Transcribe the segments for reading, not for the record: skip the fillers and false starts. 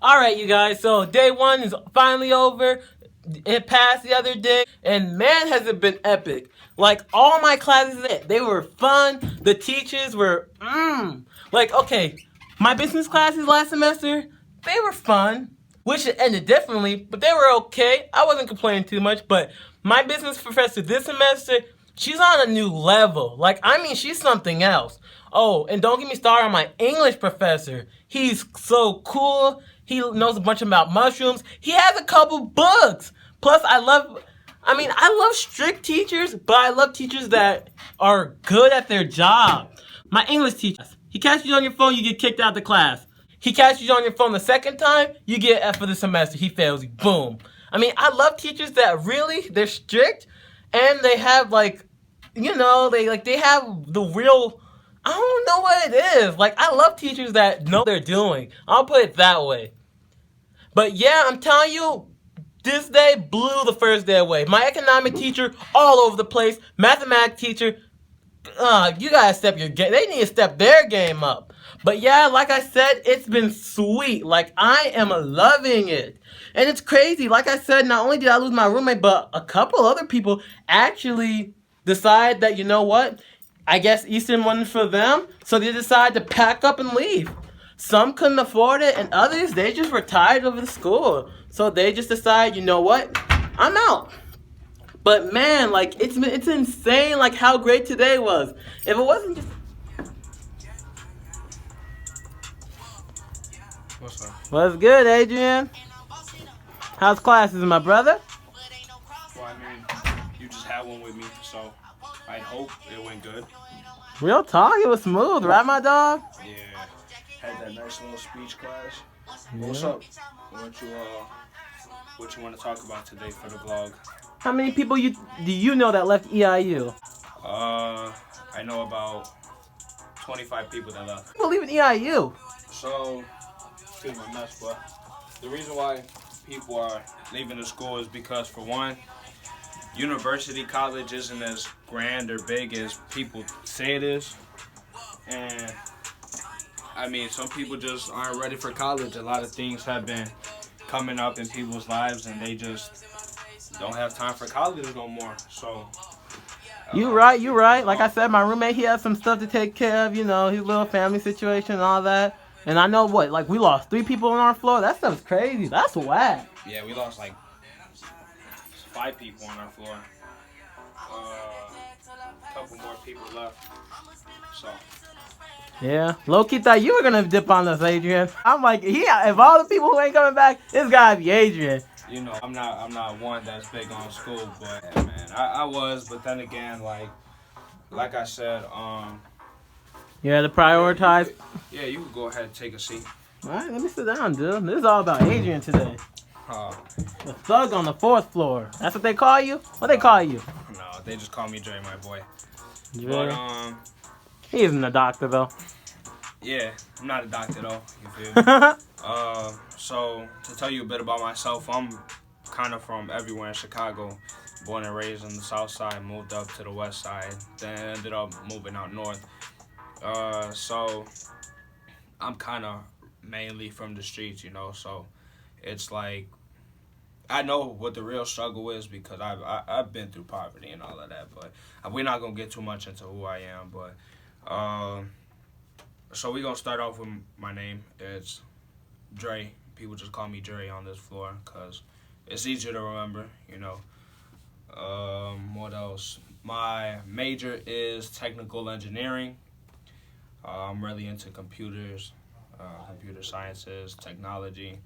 Alright, you guys, so day one is finally over. It passed the other day, and man, has it been epic. Like, all my classes, they were fun. The teachers were, Like, okay, my business classes last semester, they were fun. Wish it ended differently, but they were okay. I wasn't complaining too much, but my business professor this semester, she's on a new level. Like, I mean, she's something else. Oh, and don't get me started on my English professor. He's so cool. He knows a bunch about mushrooms. He has a couple books. Plus, I love strict teachers, but I love teachers that are good at their job. My English teacher, he catches you on your phone, you get kicked out of the class. He catches you on your phone the second time, you get F for the semester. He fails you. Boom. I mean, I love teachers that really, they're strict, and they have they have the real, I don't know what it is. Like, I love teachers that know what they're doing. I'll put it that way. But yeah, I'm telling you, this day blew the first day away. My economic teacher, all over the place. Mathematics teacher, you gotta step your game. They need to step their game up. But yeah, like I said, it's been sweet. Like, I am loving it. And it's crazy. Like I said, not only did I lose my roommate, but a couple other people actually decide that, you know what? I guess Eastern wasn't for them. So they decided to pack up and leave. Some couldn't afford it, and others, they just were tired of the school. So they just decided, you know what? I'm out. But man, like, it's insane, like, how great today was. If it wasn't just... What's up? What's good, Adrian? How's classes, my brother? Well, I mean, you just had one with me, so I hope it went good. Real talk, it was smooth, right, my dog? Yeah, had that nice little speech class. Yeah. What's up? What you want to talk about today for the vlog? How many people do you know that left EIU? I know about 25 people that left. People leaving EIU? So, excuse my mess, but the reason why people are leaving the school is because, for one, university college isn't as grand or big as people say it is. And, I mean, some people just aren't ready for college. A lot of things have been coming up in people's lives, and they just don't have time for college no more. So you right. Like I said, my roommate, he has some stuff to take care of, you know, his little family situation and all that. And I know we lost 3 people on our floor. That stuff's crazy. That's whack. Yeah, we lost like 5 people on our floor. A couple more people left. So yeah, low-key thought you were gonna dip on us, Adrian. I'm like, if all the people who ain't coming back, it's gotta be Adrian. You know, I'm not one that's big on school, but yeah, man, I was. But then again, like I said, you had to prioritize. Yeah, you can go ahead and take a seat. All right, let me sit down, dude. This is all about Adrian today. The thug on the 4th floor. That's what they call you? What they call you? No, they just call me Dre, my boy. Dre? But he isn't a doctor though. Yeah, I'm not a doctor though. You feel me? So to tell you a bit about myself, I'm kind of from everywhere in Chicago. Born and raised on the south side, moved up to the west side, then ended up moving out north. So I'm kind of mainly from the streets, you know. So it's like I know what the real struggle is because I've been through poverty and all of that. But we're not gonna get too much into who I am. But so we're gonna start off with my name. It's Dre. People just call me Dre on this floor because it's easier to remember, you know. What else? My major is technical engineering. I'm really into computers, computer sciences, technology.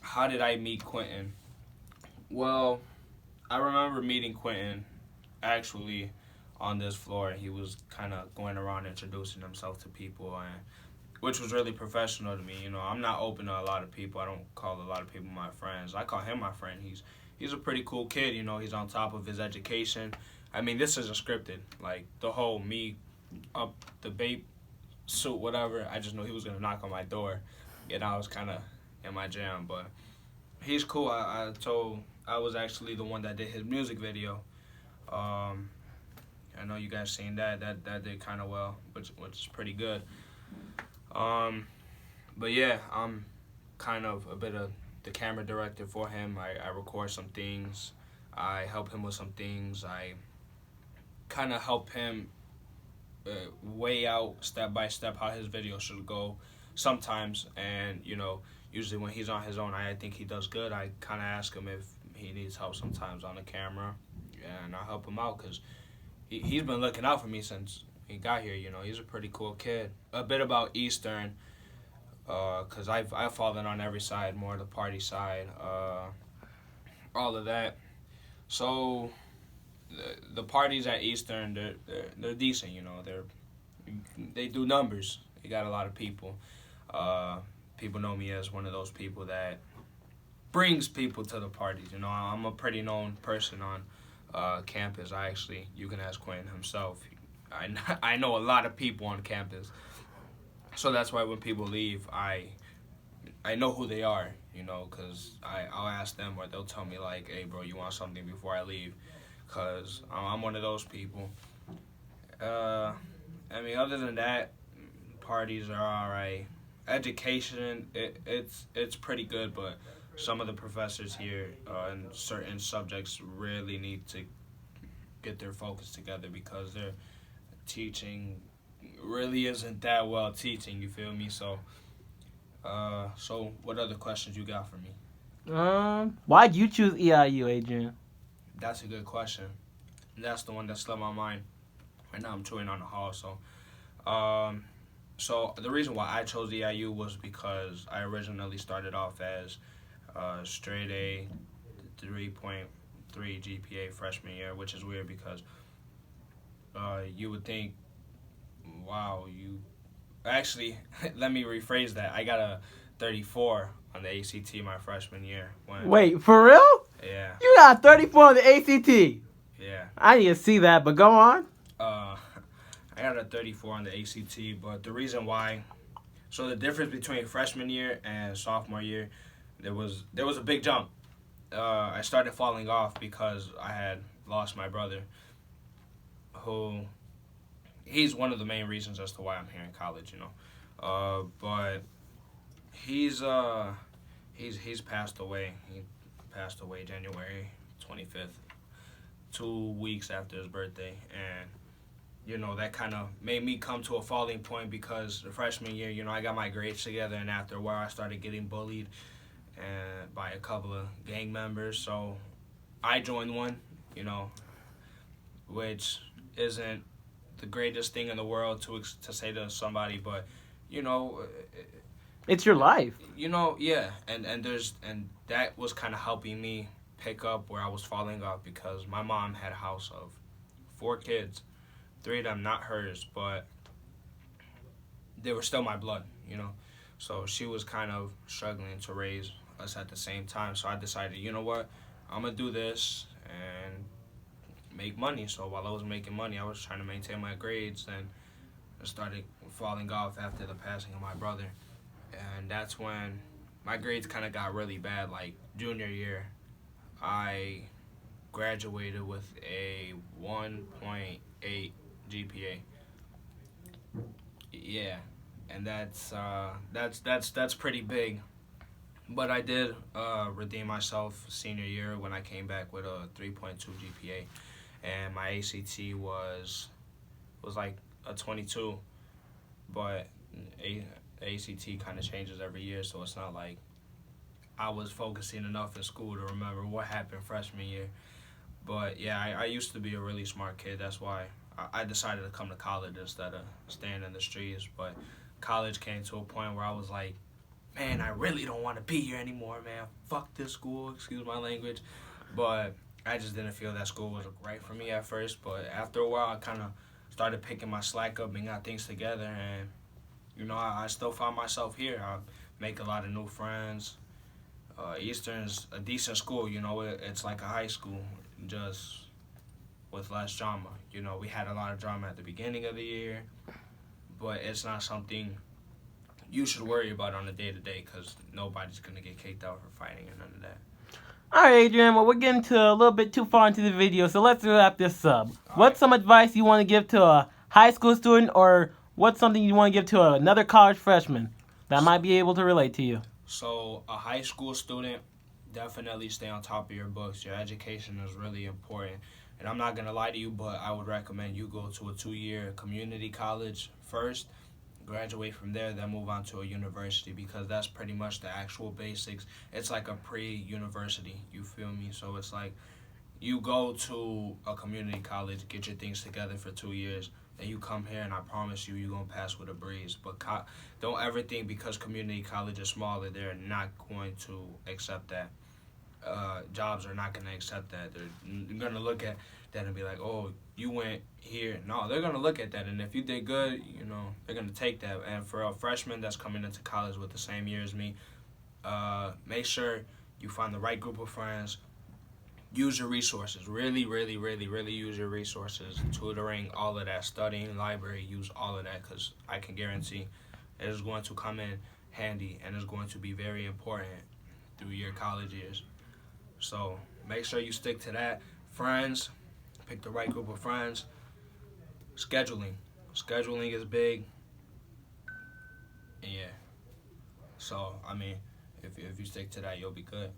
How did I meet Quintin? Well, I remember meeting Quintin actually on this floor. He was kind of going around introducing himself to people, and which was really professional to me. You know, I'm not open to a lot of people. I don't call a lot of people my friends. I call him my friend. He's a pretty cool kid. You know, he's on top of his education. I mean, this isn't scripted. Like, the whole me up the babe suit, whatever, I just knew he was going to knock on my door. And I was kind of in my jam. But he's cool. I was actually the one that did his music video. I know you guys seen that. That did kind of well, which is pretty good. But yeah, I'm kind of a bit of the camera director for him. I record some things. I help him with some things. I kind of help him weigh out step by step how his video should go sometimes. And, usually when he's on his own, I think he does good. I kind of ask him if he needs help sometimes on the camera, and I help him out because he's been looking out for me since he got here. He's a pretty cool kid. A bit about Eastern, because I've fallen on every side, more the party side, all of that. So the parties at Eastern, they're decent. They do numbers. They got a lot of people. People know me as one of those people that brings people to the parties. I'm a pretty known person on campus. You can ask Quintin himself. I know a lot of people on campus. So that's why when people leave, I know who they are, because I'll ask them, or they'll tell me like, hey bro, you want something before I leave? Because I'm one of those people. Other than that, parties are alright. Education, it's pretty good, but some of the professors here in certain subjects really need to get their focus together, because their teaching really isn't that well teaching, you feel me? So what other questions you got for me? Why'd you choose EIU, Adrian? That's a good question. That's the one that slipped my mind. Right now I'm chewing on the hall. So the reason why I chose EIU was because I originally started off as straight A, 3.3 GPA freshman year, which is weird because you would think, wow, you... Actually, let me rephrase that. I got a 34 on the ACT my freshman year. Wait, for real? Yeah. You got 34 on the ACT? Yeah. I need to see that, but go on. I got a 34 on the ACT, but the reason why... So the difference between freshman year and sophomore year, there was a big jump. I started falling off because I had lost my brother, who... He's one of the main reasons as to why I'm here in college, but he's passed away. He passed away January 25th, 2 weeks after his birthday, and that kind of made me come to a falling point, because the freshman year, I got my grades together, and after a while I started getting bullied by a couple of gang members, so I joined one, which isn't the greatest thing in the world to say to somebody, but it's your life. Yeah, and that was kind of helping me pick up where I was falling off, because my mom had a house of 4 kids, 3 of them not hers, but they were still my blood, so she was kind of struggling to raise us at the same time. So I decided, you know what, I'm gonna do this and make money. So while I was making money, I was trying to maintain my grades, and I started falling off after the passing of my brother. And that's when my grades kind of got really bad. Like junior year, I graduated with a 1.8 GPA. Yeah, and that's pretty big. But I did redeem myself senior year when I came back with a 3.2 GPA. And my ACT was like a 22, but ACT kind of changes every year, so it's not like I was focusing enough in school to remember what happened freshman year. But yeah, I used to be a really smart kid. That's why I decided to come to college instead of staying in the streets. But college came to a point where I was like, man, I really don't want to be here anymore, man. Fuck this school, excuse my language. But I just didn't feel that school was right for me at first, but after a while, I kind of started picking my slack up and got things together, and, I still found myself here. I make a lot of new friends. Eastern's a decent school, it's like a high school, just with less drama. We had a lot of drama at the beginning of the year, but it's not something you should worry about on a day-to-day, because nobody's going to get kicked out for fighting or none of that. All right, Adrian, well, we're getting to a little bit too far into the video, so let's wrap this up. What's some advice you want to give to a high school student, or what's something you want to give to another college freshman that might be able to relate to you? So a high school student, definitely stay on top of your books. Your education is really important. And I'm not gonna lie to you, but I would recommend you go to a 2-year community college first, graduate from there, then move on to a university, because that's pretty much the actual basics. It's like a pre-university, you feel me? So it's like you go to a community college, get your things together for 2 years, then you come here, and I promise you, you're gonna pass with a breeze. But don't ever think because community college is smaller, they're not going to accept that. Jobs are not gonna accept that. They're gonna look at that and be like, "Oh, you went here." No, they're gonna look at that, and if you did good, they're gonna take that. And for a freshman that's coming into college with the same year as me, make sure you find the right group of friends. Use your resources. Really, really, really, really use your resources. Tutoring, all of that. Studying, library, use all of that, because I can guarantee it is going to come in handy and is going to be very important through your college years. So make sure you stick to that. Friends, pick the right group of friends. Scheduling. Scheduling is big. And yeah. So, I mean, if you stick to that, you'll be good.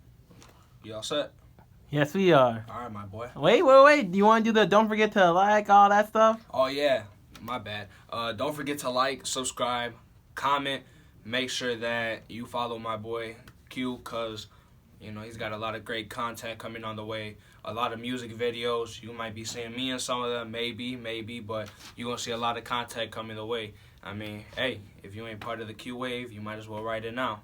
You all set? Yes, we are. All right, my boy. Wait. Do you want to do the don't forget to like all that stuff? Oh, yeah. My bad. Don't forget to like, subscribe, comment. Make sure that you follow my boy Q, because, he's got a lot of great content coming on the way. A lot of music videos. You might be seeing me in some of them. Maybe. But you're going to see a lot of content coming the way. I mean, hey, if you ain't part of the Q wave, you might as well write it now.